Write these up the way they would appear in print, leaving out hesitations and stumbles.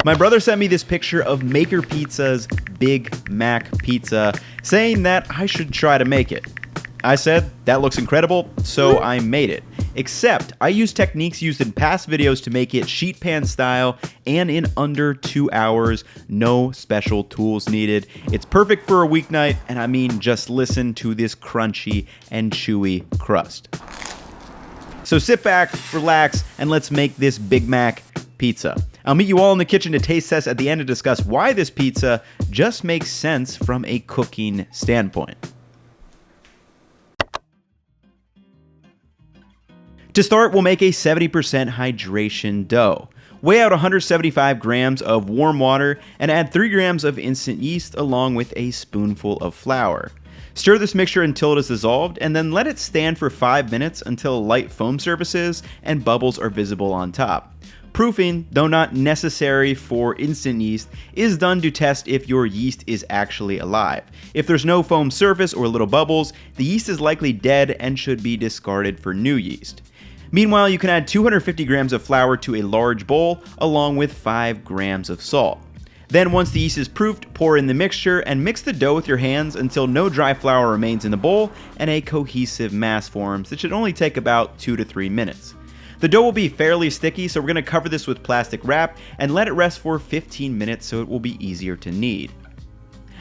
My brother sent me this picture of Maker Pizza's Big Mac Pizza, saying that I should try to make it. I said, that looks incredible, so I made it. Except, I used techniques used in past videos to make it sheet pan style and in under 2 hours, no special tools needed. It's perfect for a weeknight, and I mean, just listen to this crunchy and chewy crust. So sit back, relax, and let's make this Big Mac Pizza. I'll meet you all in the kitchen to taste test at the end to discuss why this pizza just makes sense from a cooking standpoint. To start, we'll make a 70% hydration dough. Weigh out 175 grams of warm water and add 3 grams of instant yeast along with a spoonful of flour. Stir this mixture until it is dissolved and then let it stand for 5 minutes until a light foam surfaces and bubbles are visible on top. Proofing, though not necessary for instant yeast, is done to test if your yeast is actually alive. If there's no foam surface or little bubbles, the yeast is likely dead and should be discarded for new yeast. Meanwhile, you can add 250 grams of flour to a large bowl along with 5 grams of salt. Then once the yeast is proofed, pour in the mixture and mix the dough with your hands until no dry flour remains in the bowl and a cohesive mass forms. It should only take about 2 to 3 minutes. The dough will be fairly sticky, so we're going to cover this with plastic wrap and let it rest for 15 minutes so it will be easier to knead.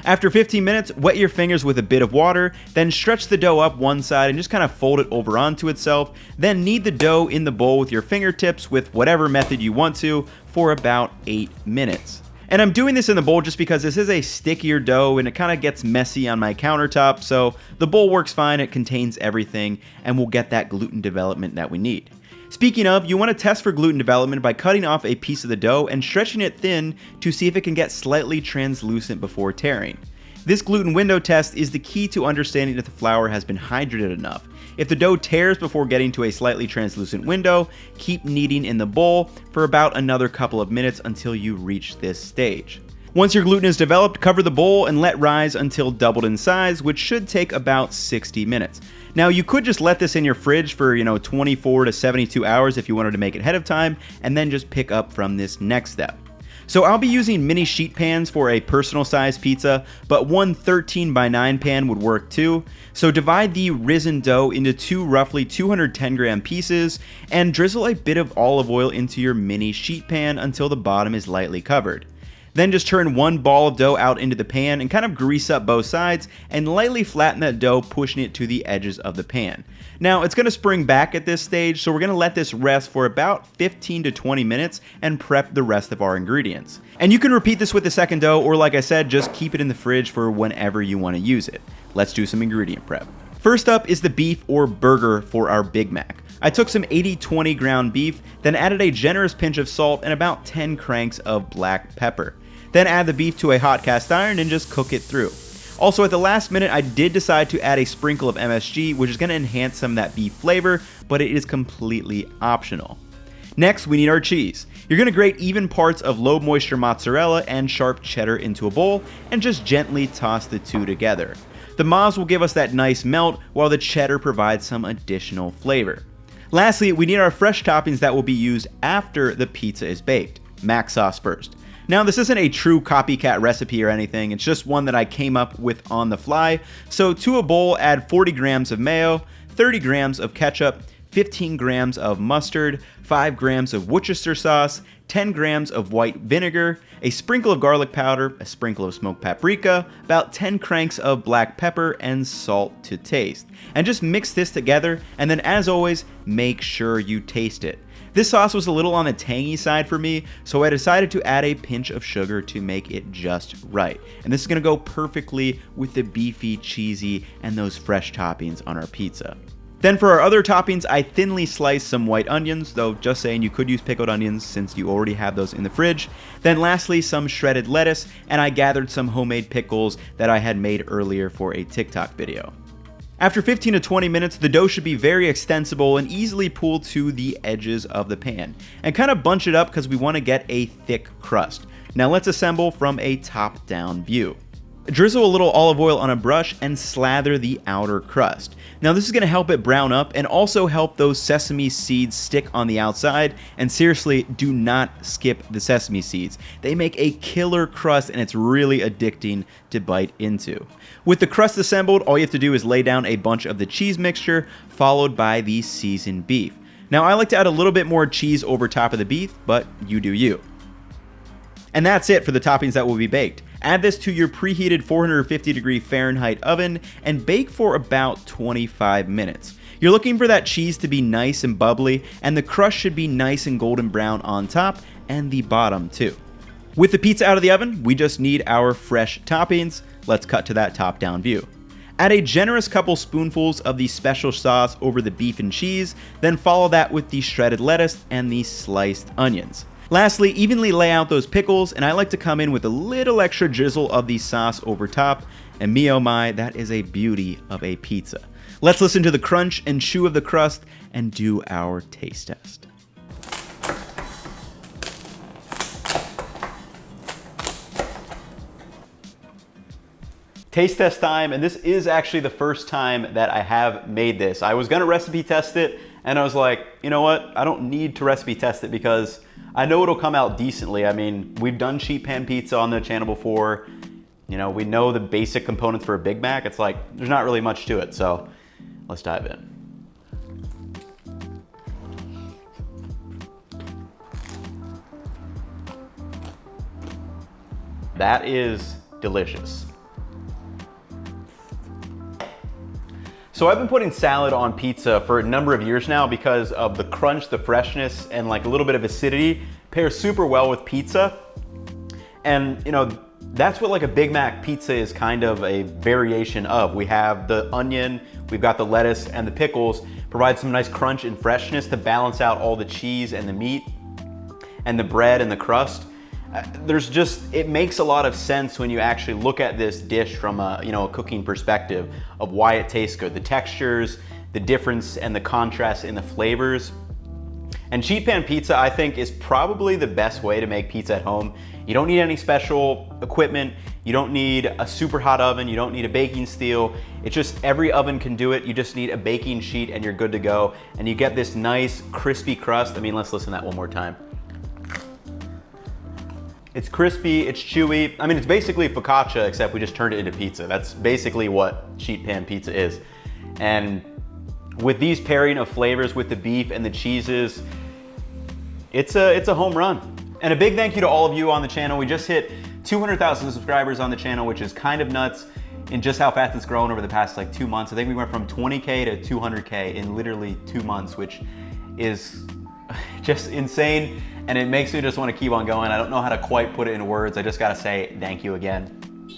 After 15 minutes, wet your fingers with a bit of water, then stretch the dough up one side and just kind of fold it over onto itself. Then knead the dough in the bowl with your fingertips with whatever method you want to for about 8 minutes. And I'm doing this in the bowl just because this is a stickier dough and it kind of gets messy on my countertop, so the bowl works fine, it contains everything, and we'll get that gluten development that we need. Speaking of, you want to test for gluten development by cutting off a piece of the dough and stretching it thin to see if it can get slightly translucent before tearing. This gluten window test is the key to understanding if the flour has been hydrated enough. If the dough tears before getting to a slightly translucent window, keep kneading in the bowl for about another couple of minutes until you reach this stage. Once your gluten is developed, cover the bowl and let rise until doubled in size, which should take about 60 minutes. Now, you could just let this in your fridge for, 24 to 72 hours if you wanted to make it ahead of time, and then just pick up from this next step. So I'll be using mini sheet pans for a personal size pizza, but one 13 by 9 pan would work too. So divide the risen dough into 2 roughly 210 gram pieces and drizzle a bit of olive oil into your mini sheet pan until the bottom is lightly covered. Then just turn one ball of dough out into the pan and kind of grease up both sides and lightly flatten that dough, pushing it to the edges of the pan. Now, it's going to spring back at this stage, so we're going to let this rest for about 15 to 20 minutes and prep the rest of our ingredients. And you can repeat this with the second dough, or like I said, just keep it in the fridge for whenever you want to use it. Let's do some ingredient prep. First up is the beef or burger for our Big Mac. I took some 80/20 ground beef, then added a generous pinch of salt and about 10 cranks of black pepper. Then add the beef to a hot cast iron and just cook it through. Also, at the last minute, I did decide to add a sprinkle of MSG, which is going to enhance some of that beef flavor, but it is completely optional. Next, we need our cheese. You're going to grate even parts of low moisture mozzarella and sharp cheddar into a bowl and just gently toss the two together. The mozz will give us that nice melt, while the cheddar provides some additional flavor. Lastly, we need our fresh toppings that will be used after the pizza is baked. Mac sauce first. Now, this isn't a true copycat recipe or anything, it's just one that I came up with on the fly. So to a bowl, add 40 grams of mayo, 30 grams of ketchup, 15 grams of mustard, 5 grams of Worcester sauce, 10 grams of white vinegar, a sprinkle of garlic powder, a sprinkle of smoked paprika, about 10 cranks of black pepper, and salt to taste. And just mix this together, and then as always, make sure you taste it. This sauce was a little on the tangy side for me, so I decided to add a pinch of sugar to make it just right. And this is going to go perfectly with the beefy, cheesy, and those fresh toppings on our pizza. Then for our other toppings, I thinly sliced some white onions, though just saying you could use pickled onions since you already have those in the fridge. Then lastly, some shredded lettuce, and I gathered some homemade pickles that I had made earlier for a TikTok video. After 15 to 20 minutes, the dough should be very extensible and easily pull to the edges of the pan. And kind of bunch it up because we want to get a thick crust. Now let's assemble from a top-down view. Drizzle a little olive oil on a brush and slather the outer crust. Now this is going to help it brown up and also help those sesame seeds stick on the outside, and seriously, do not skip the sesame seeds. They make a killer crust and it's really addicting to bite into. With the crust assembled, all you have to do is lay down a bunch of the cheese mixture followed by the seasoned beef. Now I like to add a little bit more cheese over top of the beef, but you do you. And that's it for the toppings that will be baked. Add this to your preheated 450-degree Fahrenheit oven and bake for about 25 minutes. You're looking for that cheese to be nice and bubbly, and the crust should be nice and golden brown on top and the bottom too. With the pizza out of the oven, we just need our fresh toppings. Let's cut to that top-down view. Add a generous couple spoonfuls of the special sauce over the beef and cheese, then follow that with the shredded lettuce and the sliced onions. Lastly, evenly lay out those pickles, and I like to come in with a little extra drizzle of the sauce over top, and me oh my, that is a beauty of a pizza. Let's listen to the crunch and chew of the crust and do our taste test. Taste test time, and this is actually the first time that I have made this. I was gonna recipe test it, and I was like, you know what? I don't need to recipe test it because I know it'll come out decently. I mean, we've done sheet pan pizza on the channel before. You know, we know the basic components for a Big Mac. It's like, there's not really much to it, so let's dive in. That is delicious. So I've been putting salad on pizza for a number of years now because of the crunch, the freshness, and like a little bit of acidity pairs super well with pizza. And you know, that's what like a Big Mac pizza is kind of a variation of. We have the onion, we've got the lettuce, and the pickles provide some nice crunch and freshness to balance out all the cheese and the meat and the bread and the crust. It makes a lot of sense when you actually look at this dish from a cooking perspective of why it tastes good. The textures, the difference, and the contrast in the flavors. And sheet pan pizza, I think, is probably the best way to make pizza at home. You don't need any special equipment. You don't need a super hot oven. You don't need a baking steel. It's just every oven can do it. You just need a baking sheet and you're good to go. And you get this nice crispy crust. I mean, let's listen to that one more time. It's crispy, it's chewy. I mean, it's basically focaccia, except we just turned it into pizza. That's basically what sheet pan pizza is. And with these pairing of flavors with the beef and the cheeses, it's a home run. And a big thank you to all of you on the channel. We just hit 200,000 subscribers on the channel, which is kind of nuts in just how fast it's grown over the past like 2 months. I think we went from 20K to 200K in literally 2 months, which is just insane. And it makes me just want to keep on going. I don't know how to quite put it in words. I just gotta say thank you again.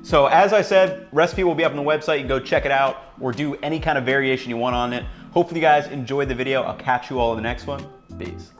So as I said, recipe will be up on the website. You can go check it out or do any kind of variation you want on it. Hopefully you guys enjoyed the video. I'll catch you all in the next one. Peace.